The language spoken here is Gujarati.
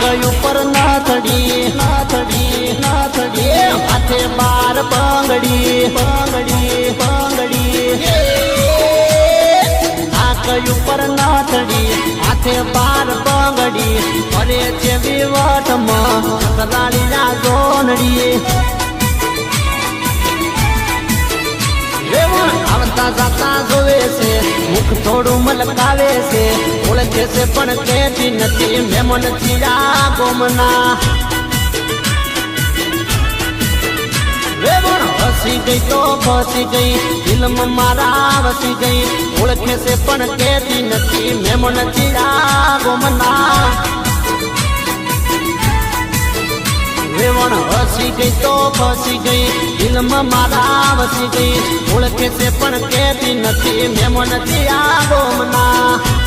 કયું પર નાથડી નાથડી નાથડી હાથે બાર બંગડી બંગડી બંગડી આ કયું પર નાથડી હાથે બાર બંગડી અરે છે વિવટમાં કરાળીના જોનડી આવતા જાતા જોવે છે મુખ થોડું મલકાવે છે ઓળખે છે પણ કહેતી નથી મેમન ચીરા ગોમના હસી ગઈ તો ફસી ગઈ ફિલ્મ મારા વસી ગઈ ઓળખે છે પણ કહેતી નથી મેમન ચીરા ગોમના વેવણ હસી ગઈ તો ફસી ગઈ ફિલ્મ મારા વસી ગઈ ઓળખે છે પણ કહેતી નથી મેમન ચીરા ગોમના